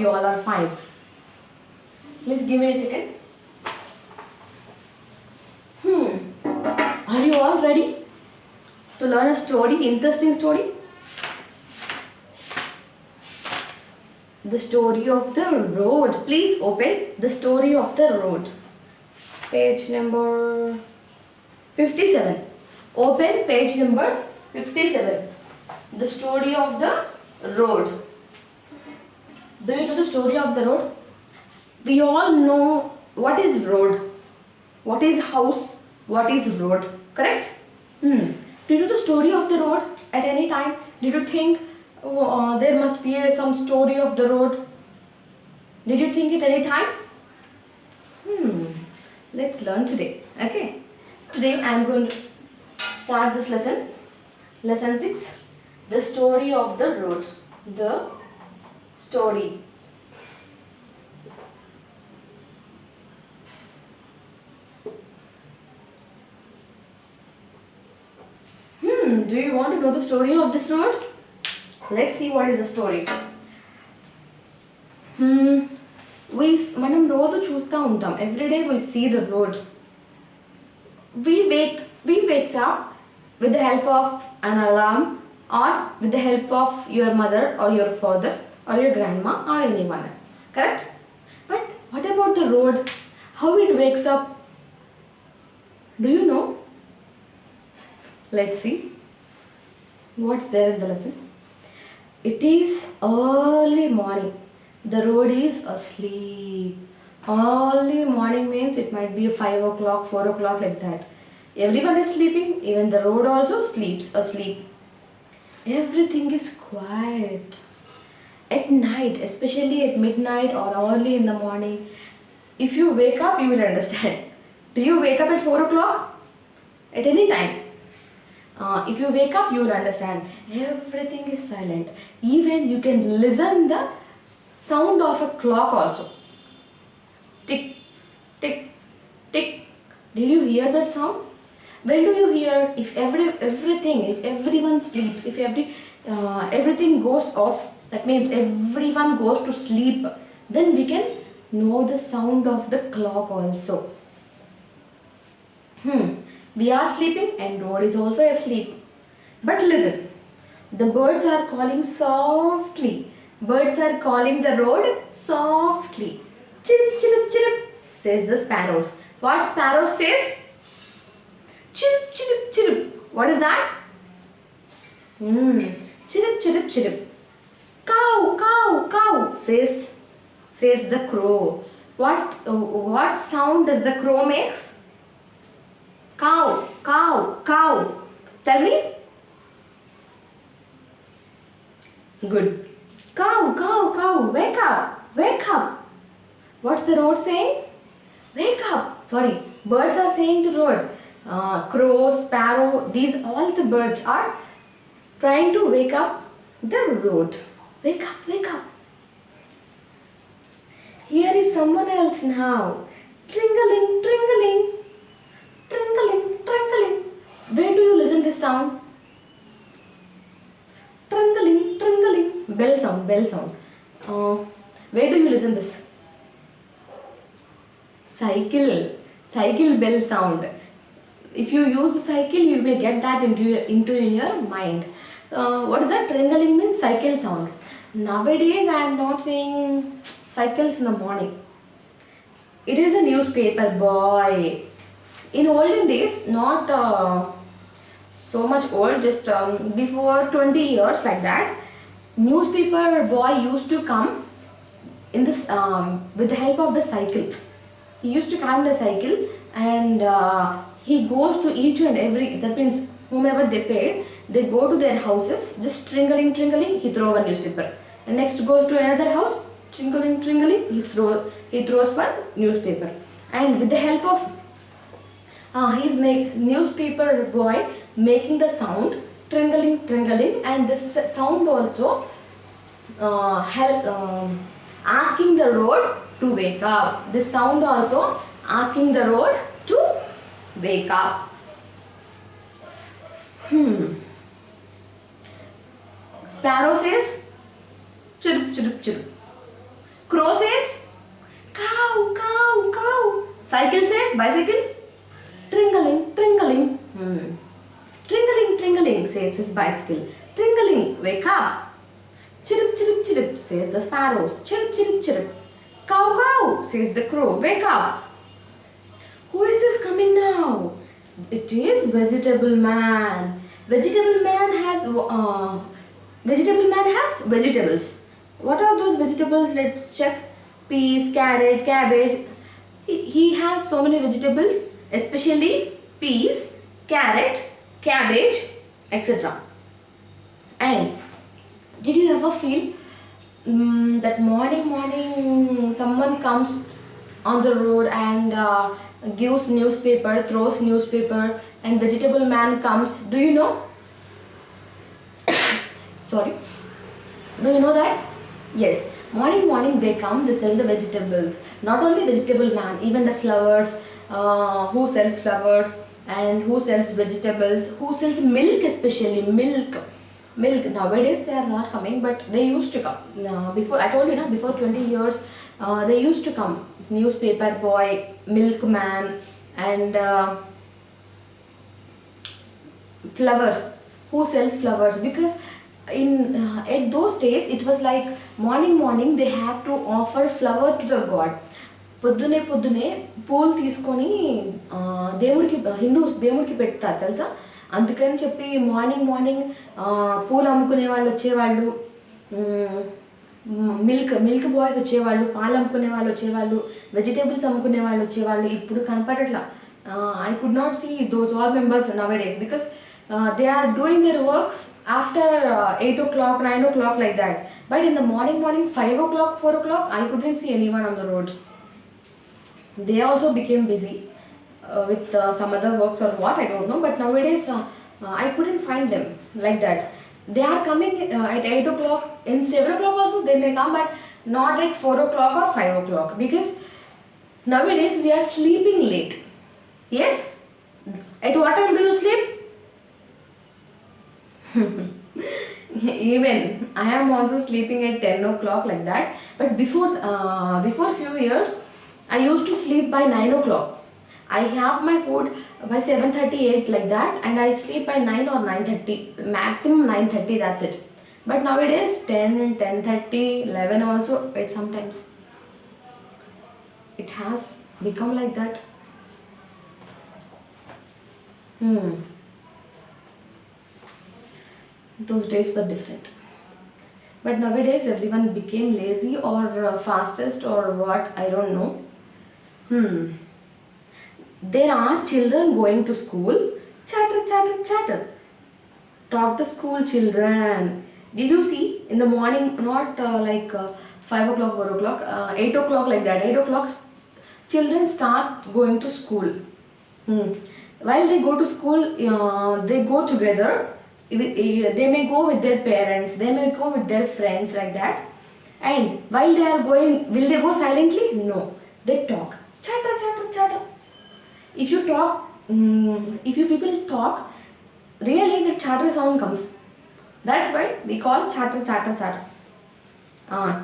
you all are fine. Please give me a second. Are you all ready to learn a story, interesting story? The story of the road. Please open the story of the road. Page number 57. Open page number 57. The story of the road. Do you know the story of the road? We all know what is road, what is house, what is road, correct? Do you know the story of the road at any time? Did you think there must be some story of the road? Did you think at any time? Let's learn today. Okay. Today I am going to start this lesson. Lesson 6. The story of the road. The story. Do you want to know the story of this road? Let's see what is the story. మనం రోజు చూస్తూ ఉంటాం. Every day we see the road. We wakes up with the help of an alarm or with the help of your mother or your father or your grandma or anyone. Correct? But what about the road? How it wakes up? Do you know? Let's see what's there in the lesson. It is early morning. The road is asleep. Early morning means it might be 5 o'clock, 4 o'clock, like that. Everyone is sleeping. Even the road also sleeps asleep. Everything is quiet. At night, especially at midnight or early in the morning, if you wake up, you will understand. Do you wake up at 4 o'clock? At any time? If you wake up, you will understand. Everything is silent. Even you can listen the sound of a clock also. Tick, tick, tick. Did you hear that sound? When do you hear? If everyone sleeps, if everything goes off, that means everyone goes to sleep, then we can know the sound of the clock also. We are sleeping and road is also asleep. But listen, the birds are calling softly. Birds are calling the road softly. Chirp, chirp, chirp, says the sparrows. What sparrow says? Chirp, chirp, chirp. What is that? Chirp, chirp, chirp. Cow, cow, cow, says the crow. What sound does the crow makes? Cow, cow, cow. Tell me. Good. Cow, cow, cow. Wake up, wake up. What's the road saying? Wake up. Sorry, birds are saying to road. Crow, sparrow, these all the birds are trying to wake up the road. Wake up, wake up. Here is someone else now. Tringling, tringling. Twinkling, twinkling. Where do you listen this sound? Twinkling, twinkling. Bell sound, bell sound. Where do you listen this? Cycle bell sound. If you use the cycle, you may get that into your mind. What is that? Twinkling means cycle sound. Nowadays, I am not saying cycles in the morning. It is a newspaper boy. In olden days, not so much old, just before 20 years like that, newspaper boy used to come in this with the help of the cycle. He used to come the cycle and he goes to each and every, that means whomever they paid, they go to their houses, just tringling, tringling, he throws a newspaper. And next goes to another house, tringling, tringling, he throws one newspaper. And with the help of he's newspaper boy making the sound tringling, tringling, and this sound also asking the road to wake up. This sound also asking the road to wake up. Sparrow says chirp, chirp, chirp. Crow says cow, cow, cow. Cycle says bicycle. Tringling, tringling. Tringling, tringling says his bicycle. Tringling, wake up. Chirp, chirp, chirp says the sparrows. Chirp, chirp, chirp. Cow, cow says the crow. Wake up. Who is this coming now? It is Vegetable Man. Vegetable Man has vegetables. What are those vegetables? Let's check. Peas, carrot, cabbage. He has so many vegetables, especially peas, carrot, cabbage, etc. And did you ever feel that morning someone comes on the road and gives newspaper, throws newspaper, and Vegetable Man comes? Do you know? Sorry. Do you know that? Yes. Morning they come, they sell the vegetables. Not only Vegetable Man, even the flowers, who sells flowers and who sells vegetables, who sells milk, especially milk. Nowadays they are not coming, but they used to come. Before, I told you, before 20 years, they used to come. Newspaper boy, milkman, and flowers. Who sells flowers? Because at those days it was like morning they have to offer flower to the god. పొద్దునే పూలు తీసుకొని Hindus దేవుడికి పెడతారు తెలుసా. అందుకని చెప్పి morning పూలు అమ్ముకునే వాళ్ళు వచ్చేవాళ్ళు, మిల్క్ బాయ్స్ వచ్చేవాళ్ళు, పాలు అమ్ముకునే వాళ్ళు వచ్చేవాళ్ళు, వెజిటేబుల్స్ అమ్ముకునే వాళ్ళు వచ్చేవాళ్ళు. ఇప్పుడు కనపడట్లా. I could not see those all members nowadays because they are doing their works after 8 o'clock, 9 o'clock like that. But in the morning 5 o'clock, 4 o'clock, I couldn't see anyone on the road. They also became busy with some other works or what, I don't know. But nowadays I couldn't find them like that. They are coming at 8 o'clock, in 7 o'clock also they may come, but not at 4 o'clock or 5 o'clock because nowadays we are sleeping late. Yes? At what time do you sleep? Even I am also sleeping at 10 o'clock like that. But before few years I used to sleep by 9 o'clock. I have my food by 7:38 like that, and I sleep by 9 or 9:30, maximum 9:30, that's it. But nowadays 10, 10:30, 11 also sometimes. It has become like that. Those days were different. But nowadays everyone became lazy or fastest or what, I don't know. There are children going to school. Chatter. Talk to school children. Did you see in the morning, not 5 o'clock, 4 o'clock, 8 o'clock like that. 8 o'clock children start going to school. While they go to school, they go together. They may go with their parents, they may go with their friends like that. And while they are going, will they go silently? No, they talk. Chatter. If you talk, if you people talk, really the chatter sound comes. That's why we call chatter.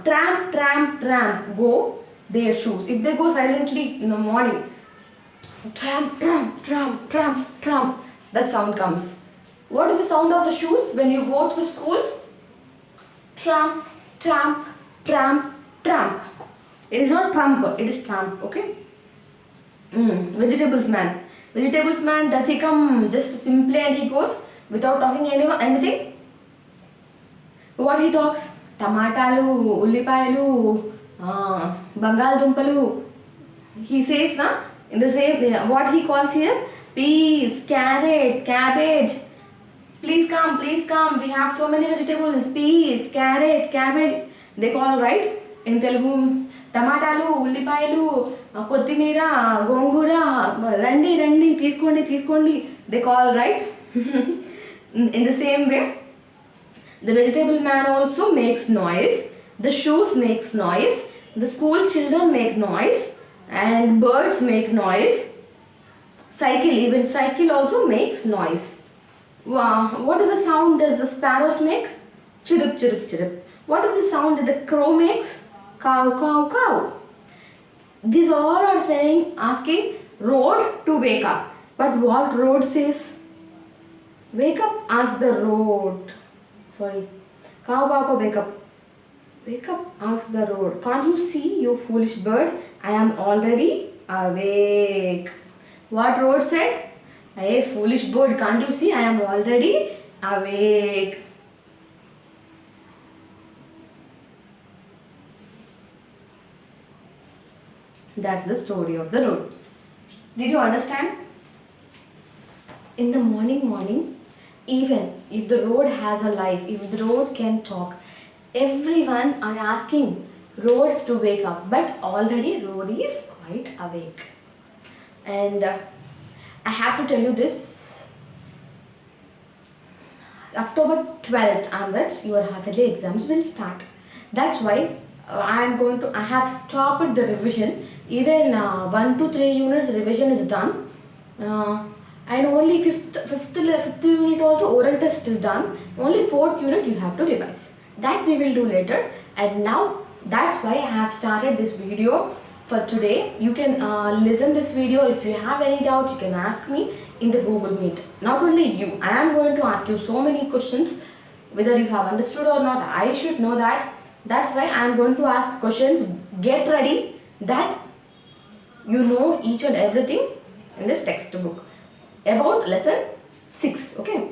Tramp, go their shoes. If they go silently in the morning, tramp, that sound comes. What is the sound of the shoes when you go to the school? Tramp. It is not trump, it is tramp, okay? Vegetables man, does he come just simply and he goes without talking anything? What he talks? Tamatalu, ullipayalu, bangaldumpalu. He says, in the same, what he calls here? Peas, carrot, cabbage. Please come, we have so many vegetables. Peas, carrot, cabbage. They call, right? In Telugu, టమాటాలు, ఉల్లిపాయలు, కొత్తిమీర, గోంగూర, రండి తీసుకోండి. They call, right? In the same way, the vegetable man also makes noise. The shoes makes noise. The school children make noise. And birds make noise. Even cycle also makes noise. What is the sound does the sparrows make? Chirp. What is the sound that the crow makes? cow, cow, cow. These all are saying, asking road to wake up. But what road says? Wake up, ask the road. Sorry. Cow, cow, cow, wake up. Wake up, ask the road. Can't you see, you foolish bird? I am already awake. What road said? Hey, foolish bird, can't you see? I am already awake. That's the story of the road. Did you understand? In the morning, even if the road has a life, if the road can talk, everyone are asking road to wake up, but already road is quite awake. And I have to tell you this, October 12th onwards your half-yearly exams will start. That's why I have stopped the revision. Even 1 to 3 units revision is done. And only fifth unit also oral test is done. Only 4th unit you have to revise. That we will do later. And now that's why I have started this video for today. You can listen this video. If you have any doubts, you can ask me in the Google Meet. Not only you, I am going to ask you so many questions. Whether you have understood or not, I should know that. That's why I am going to ask questions. Get ready that you know each and everything in this textbook about lesson 6. Okay.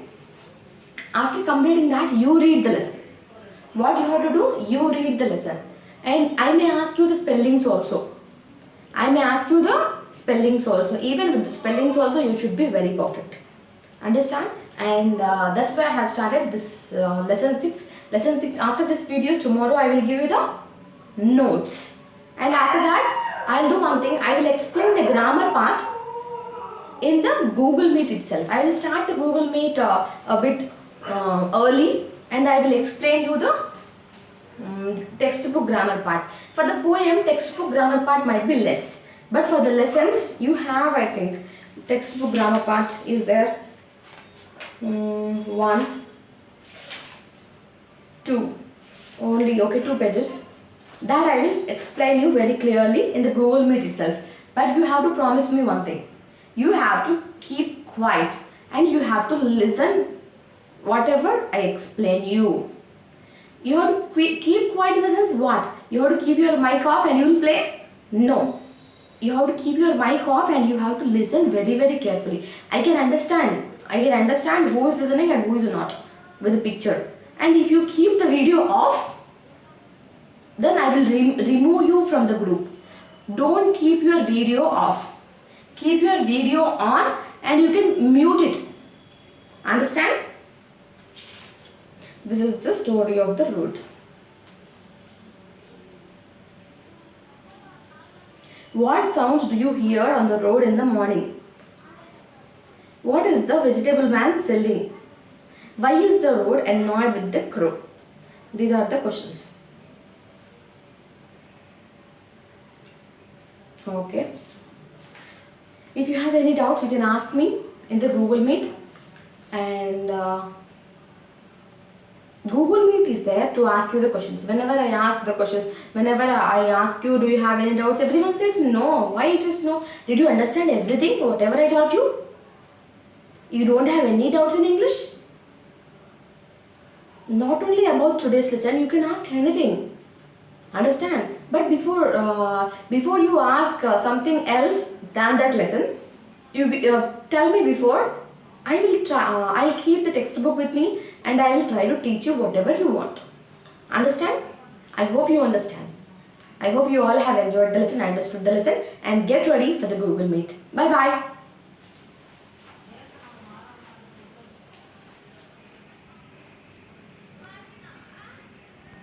After completing that, you read the lesson. What you have to do? You read the lesson. And I may ask you the spellings also. Even with the spellings also, you should be very perfect. Understand? And that's why I have started this lesson 6. Lesson 6, after this video, tomorrow I will give you the notes. And after that, I will do one thing. I will explain the grammar part in the Google Meet itself. I will start the Google Meet a bit early, and I will explain you the textbook grammar part. For the poem, textbook grammar part might be less. But for the lessons, you have, I think, textbook grammar part is there. 1, 2. Only, okay, 2 pages. That I will explain you very clearly in the Google Meet itself. But you have to promise me one thing. You have to keep quiet and you have to listen whatever I explain you. You have to keep quiet in the sense what? You have to keep your mic off and you will play? No. You have to keep your mic off and you have to listen very, very carefully. I can understand who is listening and who is not with the picture. And if you keep the video off, then I will remove you from the group. Don't keep your video off. Keep your video on and you can mute it. Understand? This is the story of the road. What sounds do you hear on the road in the morning? What is the vegetable man selling? Why is the road annoyed with the crow? These are the questions. Okay. If you have any doubts, you can ask me in the Google Meet. And Google Meet is there to ask you the questions. Whenever I ask the questions, whenever I ask you, do you have any doubts? Everyone says no. Why it is no? Did you understand everything, whatever I taught you? You don't have any doubts in English? Not only about today's lesson, you can ask anything. Understand? But before you ask something else than that lesson, you tell me before. I will try. I'll keep the textbook with me, and I will try to teach you whatever you want. Understand? I hope you understand. I hope you all have enjoyed the lesson, understood the lesson, and get ready for the Google Meet. Bye bye.